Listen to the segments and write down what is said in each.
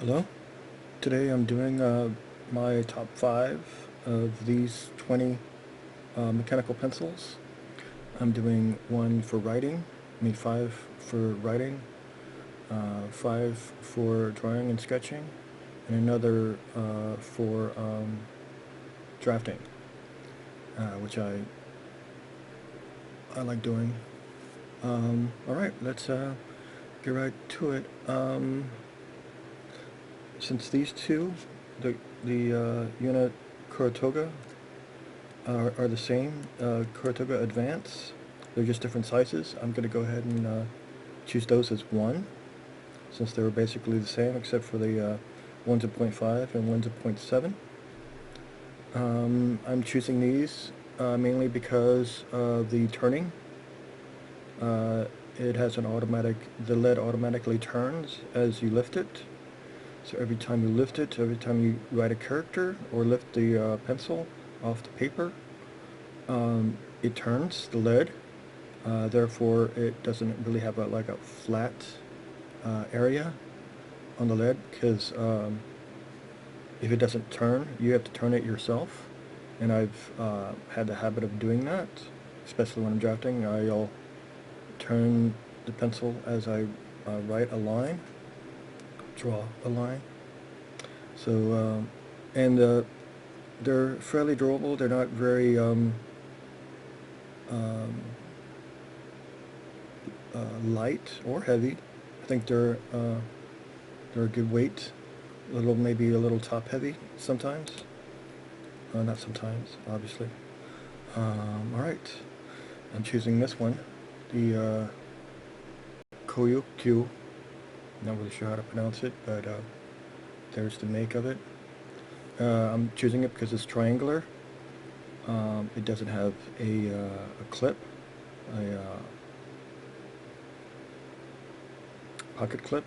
Hello. Today I'm doing my top 5 of these 20 mechanical pencils. I'm doing one for writing, 5 for writing, 5 for drawing and sketching, and another for drafting, which I like doing. Alright, let's get right to it. Since these two, the unit Toga are the same, Toga Advance, they're just different sizes. I'm going to go ahead and choose those as 1, since they were basically the same except for the one's a 0.5 and one's a 0.7. I'm choosing these mainly because of the turning. It has an automatic, the lead automatically turns as you lift it. So every time you lift it, every time you write a character or lift the pencil off the paper, it turns the lead. Therefore, it doesn't really have like a flat area on the lead, because if it doesn't turn, you have to turn it yourself. And I've had the habit of doing that, especially when I'm drafting. I'll turn the pencil as I write a line, draw a line. So, and they're fairly durable. They're not very light or heavy. I think they're a good weight. Maybe a little top heavy sometimes. Not sometimes, obviously. All right, I'm choosing this one, the Kokuyo. Not really sure how to pronounce it, but there's the make of it. I'm choosing it because it's triangular. It doesn't have a clip, a pocket clip.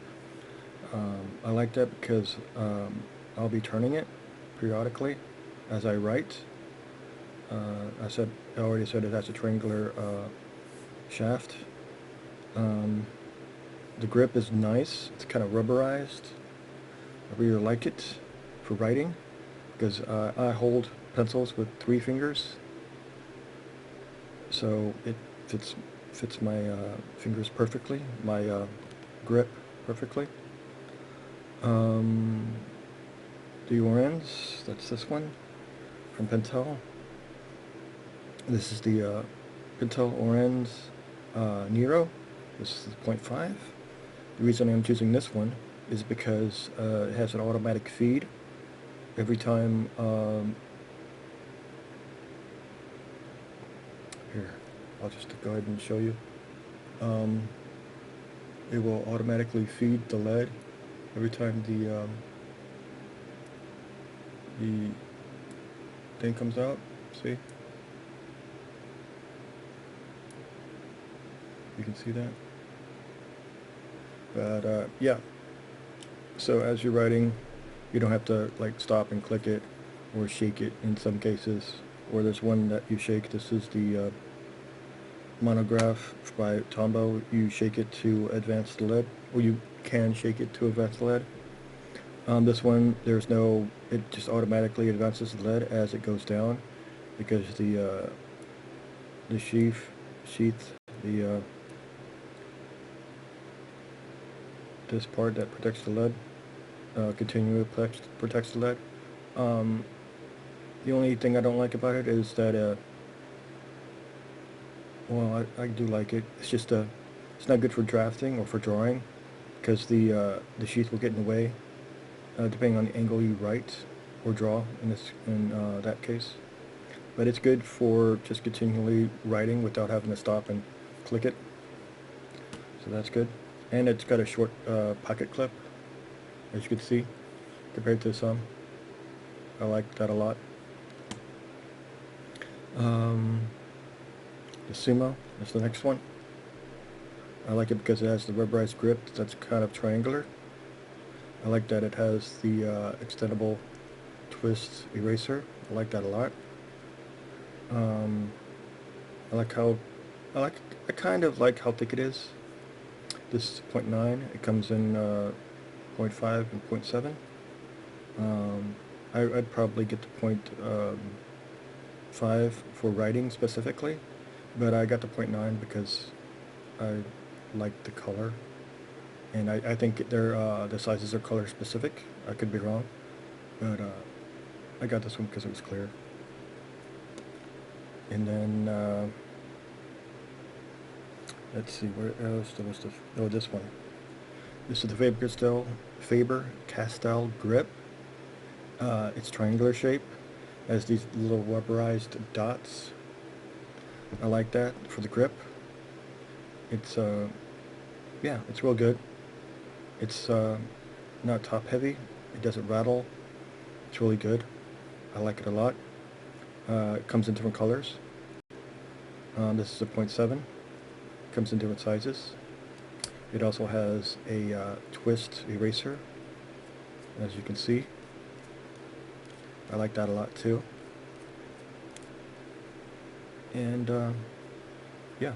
I like that because I'll be turning it periodically as I write. I already said it has a triangular shaft. The grip is nice. It's kind of rubberized. I really like it for writing because I hold pencils with 3 fingers, so it fits my fingers perfectly, my grip perfectly. The Orenz, that's this one from Pentel. This is the Pentel Orenz Nero. This is 0.5. The reason I'm choosing this one is because it has an automatic feed. Every time, here, I'll just go ahead and show you. It will automatically feed the lead every time the thing comes out. See? You can see that. But yeah, so as you're writing, you don't have to like stop and click it or shake it in some cases. Or there's one that you shake. This is the monograph by Tombow. You shake it to advance the lead, or you can shake it to advance the lead. This one, it just automatically advances the lead as it goes down, because the sheath, this part that protects the lead, continually protects the lead. The only thing I don't like about it is that, well, I do like it. It's just it's not good for drafting or for drawing, because the sheath will get in the way, depending on the angle you write or draw in that case. But it's good for just continually writing without having to stop and click it. So that's good. And it's got a short pocket clip, as you can see, compared to some. I like that a lot. The Sumo is the next one. I like it because it has the rubberized grip that's kind of triangular. I like that it has the extendable twist eraser. I like that a lot. I kind of like how thick it is. This is 0.9. It comes in 0.5 and 0.7. I'd probably get the 0.5 for writing specifically, but I got the 0.9 because I like the color, and I think the sizes are color specific. I could be wrong, but I got this one because it was clear. And then let's see, where else was the, oh, this one. This is the Faber-Castell Grip. It's triangular shape, has these little rubberized dots. I like that for the grip. It's yeah, it's real good. It's not top heavy. It doesn't rattle. It's really good. I like it a lot. It comes in different colors. This is a 0.7. Comes in different sizes. It also has a twist eraser, as you can see. I like that a lot too. And yeah.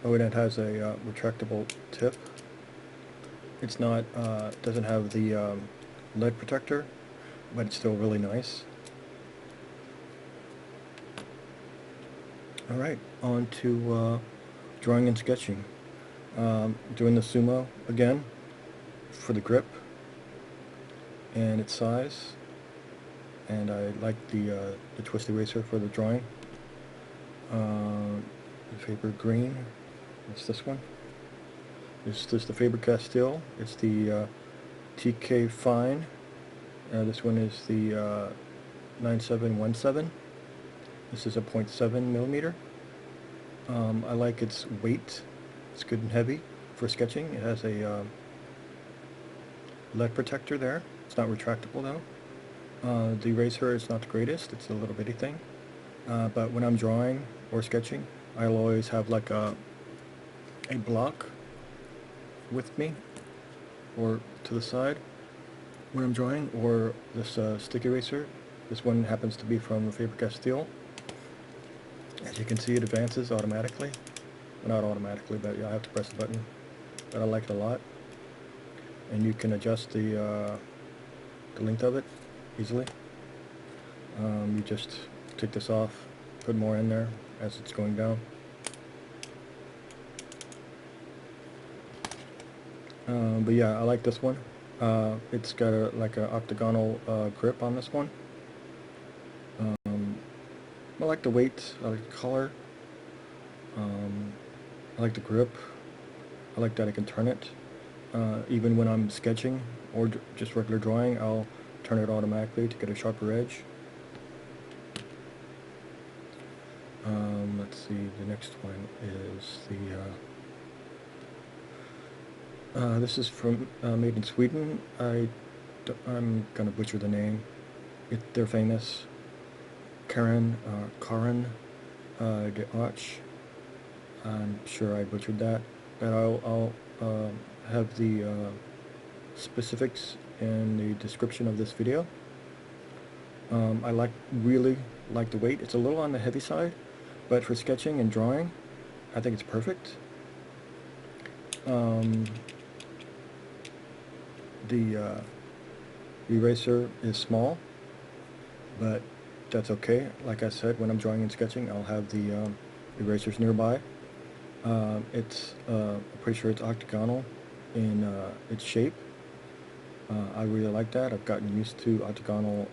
Oh, and it has a retractable tip. It's not, doesn't have the lead protector, but it's still really nice. Alright, on to drawing and sketching. Doing the Sumo again for the grip and its size, and I like the twist eraser for the drawing. The Faber green, it's this one. This is the Faber-Castell. It's the TK-Fine. This one is the 9717. This is a 0.7 millimeter. I like its weight. It's good and heavy for sketching. It has a lead protector there. It's not retractable though. The eraser is not the greatest. It's a little bitty thing. But when I'm drawing or sketching, I'll always have like a block with me or to the side when I'm drawing, or this stick eraser. This one happens to be from Faber-Castell. As you can see, it advances automatically. Well, not automatically, but I have to press the button. But I like it a lot. And you can adjust the length of it easily. You just take this off, put more in there as it's going down. But yeah, I like this one. It's got like a octagonal grip on this one. I like the weight, I like the color, I like the grip, I like that I can turn it. Even when I'm sketching or just regular drawing, I'll turn it automatically to get a sharper edge. Let's see, the next one is the this is from made in Sweden. I'm gonna butcher the name. They're famous. Caran D'Ache. I'm sure I butchered that, but I'll have the specifics in the description of this video. I really like the weight. It's a little on the heavy side, but for sketching and drawing, I think it's perfect. The eraser is small, but that's okay. Like I said, when I'm drawing and sketching, I'll have the erasers nearby. I'm pretty sure it's octagonal in its shape. I really like that. I've gotten used to octagonal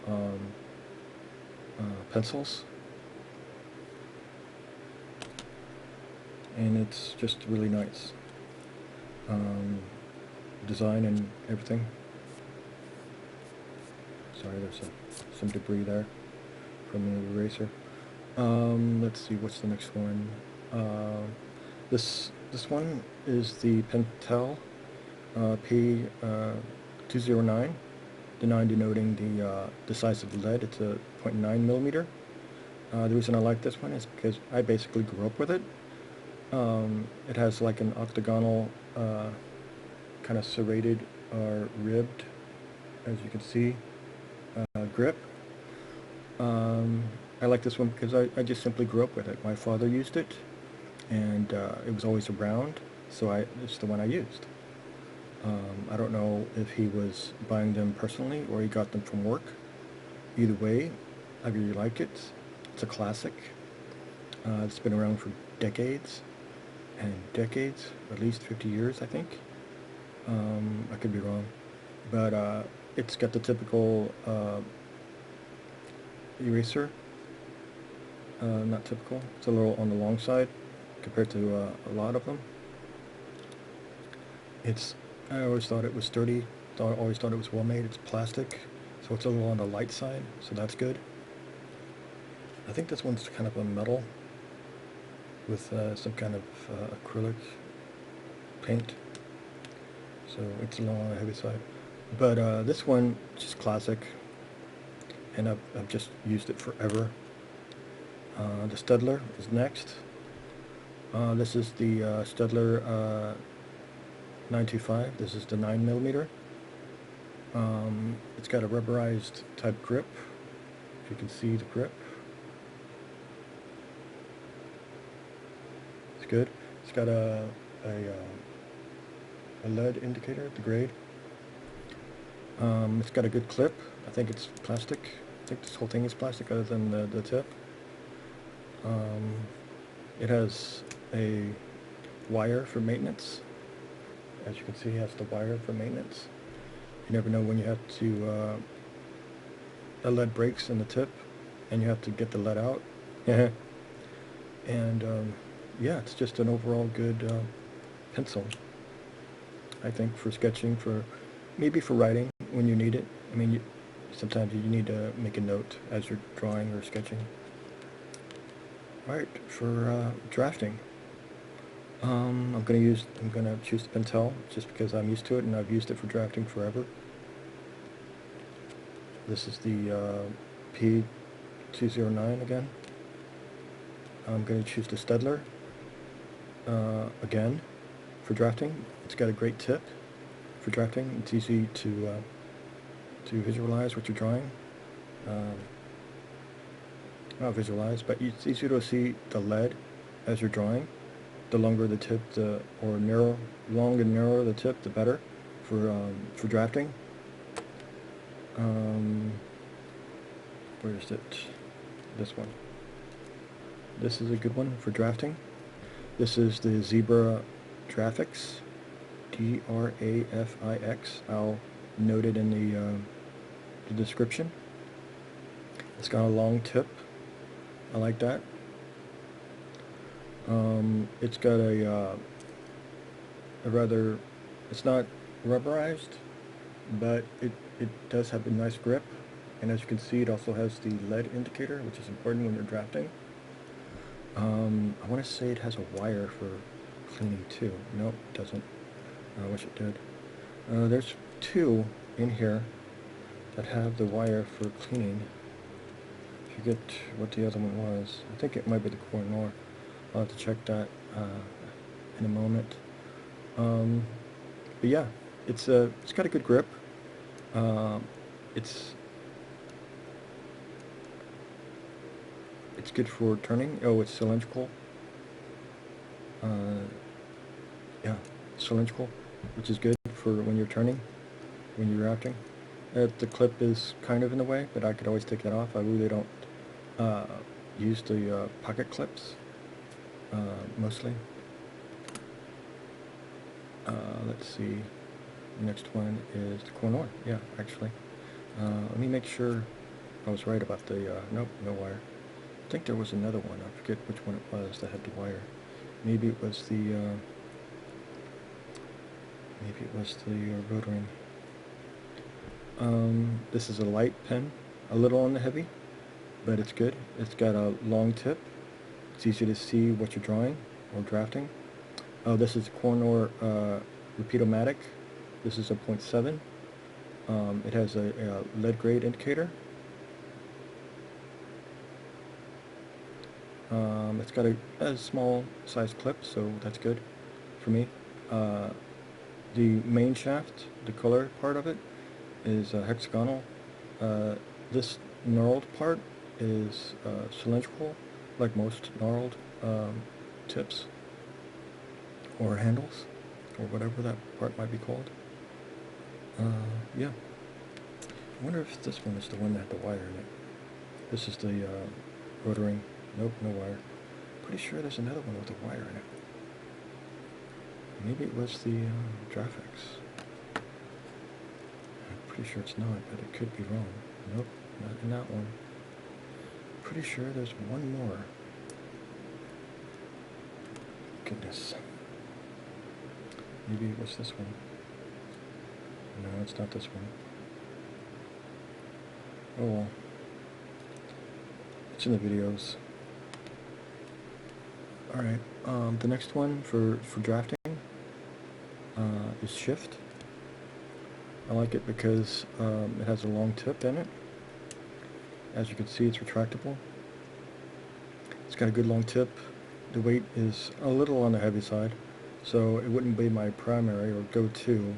pencils, and it's just really nice. Design and everything. Sorry, there's some debris there from the eraser. Let's see, what's the next one? This one is the Pentel P209, the 9 denoting the size of the lead. It's a 0.9 millimeter. The reason I like this one is because I basically grew up with it. It has like an octagonal, kind of serrated or ribbed, as you can see, grip. I like this one because I just simply grew up with it. My father used it, and it was always around, so it's the one I used. I don't know if he was buying them personally or he got them from work. Either way, I really like it. It's a classic. It's been around for decades and decades, at least 50 years, I think. I could be wrong. But it's got the typical eraser. Not typical. It's a little on the long side compared to a lot of them. I always thought it was sturdy. Always thought it was well made. It's plastic, so it's a little on the light side, so that's good. I think this one's kind of a metal with some kind of acrylic paint, so it's a little on the heavy side. But this one, just classic, and I've just used it forever. The Staedtler is next. This is the Staedtler 925. This is the 9mm. It's got a rubberized type grip, if you can see the grip. It's good. It's got a lead indicator, the grade. It's got a good clip. I think it's plastic. I think this whole thing is plastic other than the tip. It has a wire for maintenance. As you can see, it has the wire for maintenance. You never know when you have to, the lead breaks in the tip and you have to get the lead out. And yeah, it's just an overall good pencil, I think, for sketching, maybe for writing when you need it. I mean, sometimes you need to make a note as you're drawing or sketching. Alright, for drafting, I'm gonna choose the Pentel just because I'm used to it and I've used it for drafting forever. This is the P209 again. I'm gonna choose the Staedtler again for drafting. It's got a great tip for drafting. It's easy to visualize what you're drawing. Not visualize, but it's easier to see the lead as you're drawing. The longer the tip, long and narrow the tip, the better for drafting. Where is it? This one. This is a good one for drafting. This is the Zebra Drafix, Drafix. I'll note it in the description. It's got a long tip. I like that. It's got a rather, it's not rubberized, but it does have a nice grip. And as you can see, it also has the lead indicator, which is important when you're drafting. I want to say it has a wire for cleaning too. No, it doesn't. I wish it did. There's two in here that have the wire for cleaning. I forget what the other one was. I think it might be the Koh-I-Noor. I'll have to check that in a moment. But yeah, it's got a good grip. It's good for turning. Oh, it's cylindrical. Yeah, cylindrical, which is good for when you're turning, when you're drafting. The clip is kind of in the way, but I could always take that off. I really don't use the pocket clips mostly. Let's see. The next one is the Koh-I-Noor. Yeah, actually. Let me make sure I was right about the. Nope, no wire. I think there was another one. I forget which one it was that had the wire. Maybe it was the. Maybe it was the rotary. This is a light pen, a little on the heavy, but it's good. It's got a long tip. It's easy to see what you're drawing or drafting. Oh, this is Koh-I-Noor Rapidograph. This is a 0.7. It has a lead grade indicator. It's got a small size clip, so that's good for me. The main shaft, the color part of it, is hexagonal. This knurled part is cylindrical, like most knurled tips or handles, or whatever that part might be called. Yeah. I wonder if this one is the one that had the wire in it. This is the rotary. Nope, no wire. Pretty sure there's another one with a wire in it. Maybe it was the Drafix. I'm pretty sure it's not, but it could be wrong. Nope, not in that one. Pretty sure there's one more. Goodness. Maybe it was this one. No, it's not this one. Oh well. It's in the videos. Alright, the next one for drafting is shift. I like it because it has a long tip in it. As you can see, it's retractable. It's got a good long tip. The weight is a little on the heavy side, so it wouldn't be my primary or go-to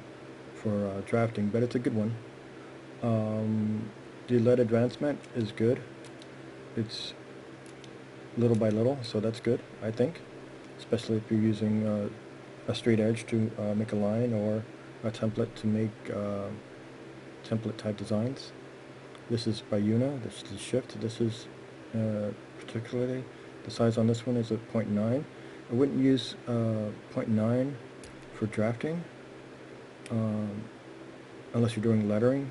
for drafting, but it's a good one. The lead advancement is good. It's little by little, so that's good, I think, especially if you're using a straight edge to make a line or a template to make template type designs. This is by Una, this is shift. This is particularly, the size on this one is at 0.9. I wouldn't use 0.9 for drafting unless you're doing lettering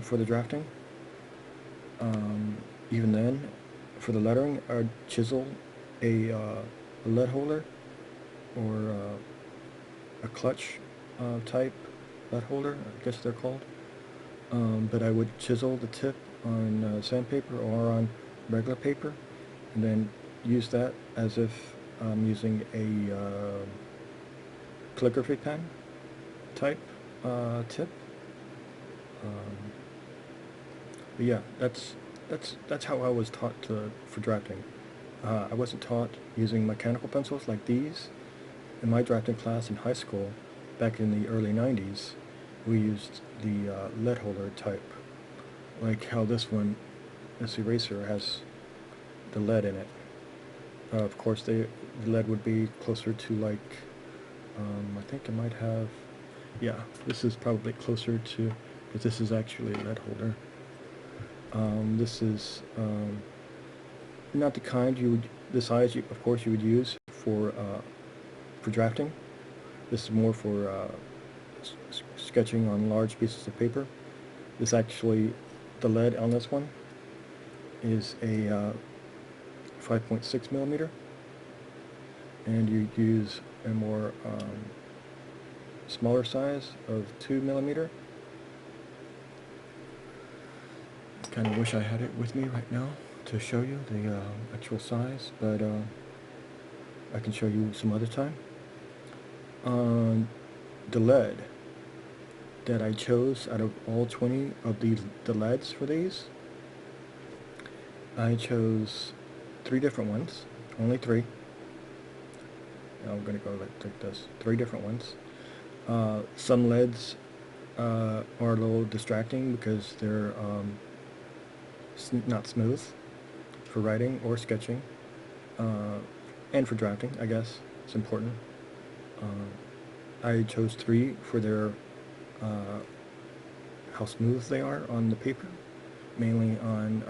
for the drafting. Even then, for the lettering, I'd chisel a lead holder or a clutch type lead holder, I guess they're called. But I would chisel the tip on sandpaper or on regular paper, and then use that as if I'm using a calligraphy pen type tip. But yeah, that's how I was taught for drafting. I wasn't taught using mechanical pencils like these. In my drafting class in high school, back in the early 90s, we used the lead holder type, like how this one, this eraser, has the lead in it. Of course, the lead would be closer to like, I think it might have, yeah, this is probably closer to, because this is actually a lead holder. This is not the kind you would, the size you, of course, you would use for drafting. This is more for sketching on large pieces of paper. This actually, the lead on this one is a 5.6 millimeter, and you use a more smaller size of 2 millimeter. Kind of wish I had it with me right now to show you the actual size, but I can show you some other time. The lead that I chose out of all 20 of the leads for these, I chose 3 different ones, only 3. I'm going to go like this, 3 different ones. Some leads are a little distracting because they're not smooth for writing or sketching, and for drafting, I guess it's important. I chose 3 for their how smooth they are on the paper, mainly on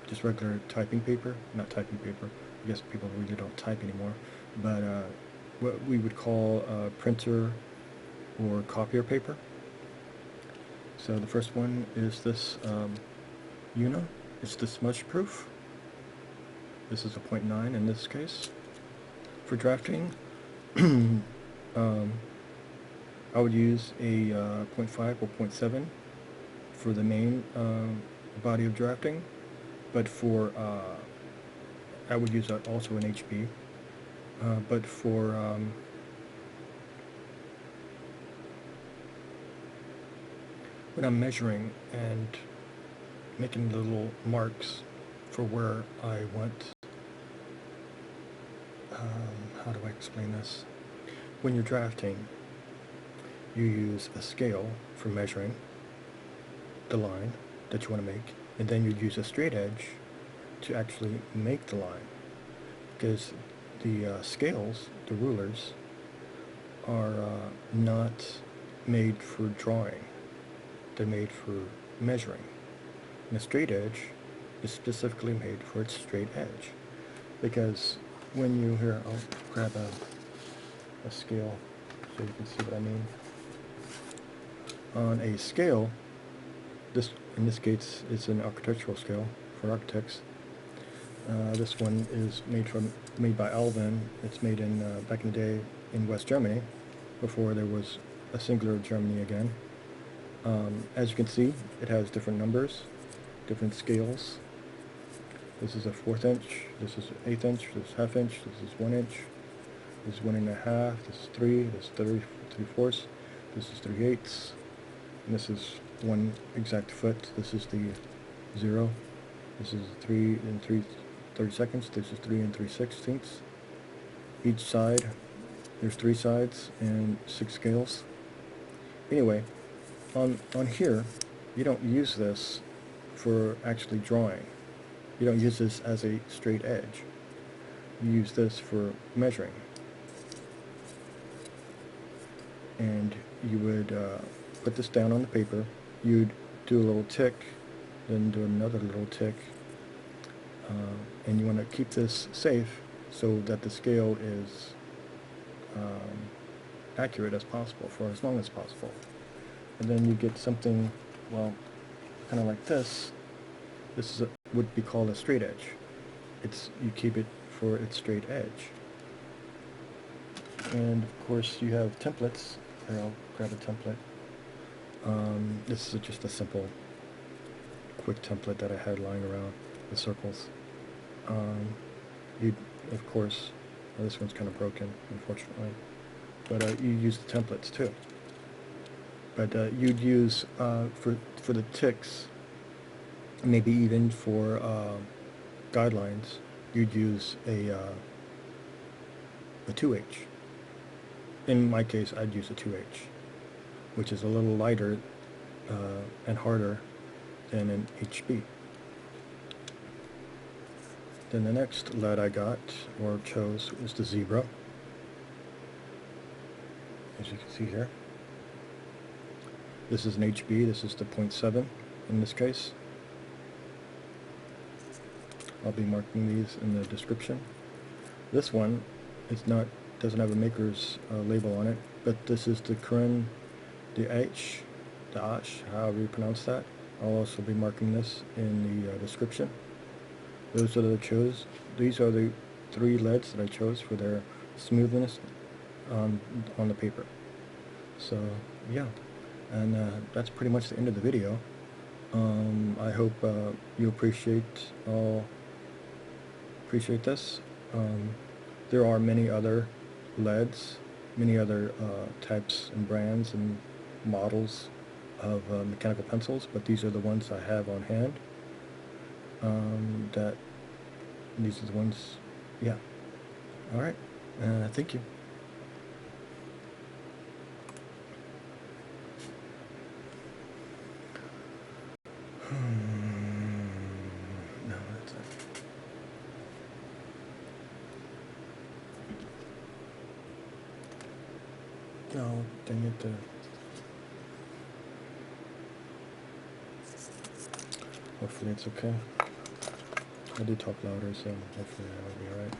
just regular typing paper, not typing paper, I guess people really don't type anymore, but what we would call printer or copier paper. So the first one is this Una. It's the Smudge Proof. This is a 0.9 in this case. For drafting, I would use a 0.5 or 0.7 for the main body of drafting, but for I would use also an HB, but for when I'm measuring and making little marks for where I want, how do I explain this? When you're drafting, you use a scale for measuring the line that you want to make, and then you use a straight edge to actually make the line, because the scales, the rulers, are not made for drawing. they're made for measuring. And a straight edge is specifically made for its straight edge. Because when you, here, I'll grab a scale so you can see what I mean. On a scale, in this case it's an architectural scale for architects. This one is made by Alvin. It's made in back in the day in West Germany, before there was a singular Germany again. As you can see, it has different numbers, different scales. This is a 1/4 inch, this is an 1/8 inch, this is 1/2 inch, this is 1 inch, this is 1 1/2, this is 3, this is 3/4, this is 3/8, and this is 1 exact foot. This is the 0. This is 3 and 3/32. This is 3 and 3/16. Each side, there's 3 sides and 6 scales. Anyway, on here, you don't use this for actually drawing. You don't use this as a straight edge. You use this for measuring. And you would put this down on the paper. You'd do a little tick, then do another little tick, and you want to keep this safe so that the scale is accurate as possible for as long as possible. And then you get something, well, kind of like this. This is would be called a straight edge. You keep it for its straight edge. And of course you have templates. Here, I'll grab a template. This is just a simple, quick template that I had lying around with circles. Of course, this one's kind of broken, unfortunately, but you use the templates too. But you'd use for the ticks, maybe even for guidelines, you'd use a 2H. In my case, I'd use a 2H, which is a little lighter and harder than an HB. Then the next lead I got, or chose, is the zebra, as you can see here. This is an HB, this is the 0.7 in this case. I'll be marking these in the description. This one, doesn't have a maker's label on it, but this is the Caran D'Ache, however you pronounce that. I'll also be marking this in the description. These are the 3 leads that I chose for their smoothness on the paper. So yeah, and that's pretty much the end of the video. I hope you appreciate this. There are many other leads, many other types and brands and models of mechanical pencils, but these are the ones I have on hand. These are the ones, yeah. Alright, thank you. No, that's it. No, dang it. Hopefully it's okay. I do talk louder, so hopefully I'll be alright.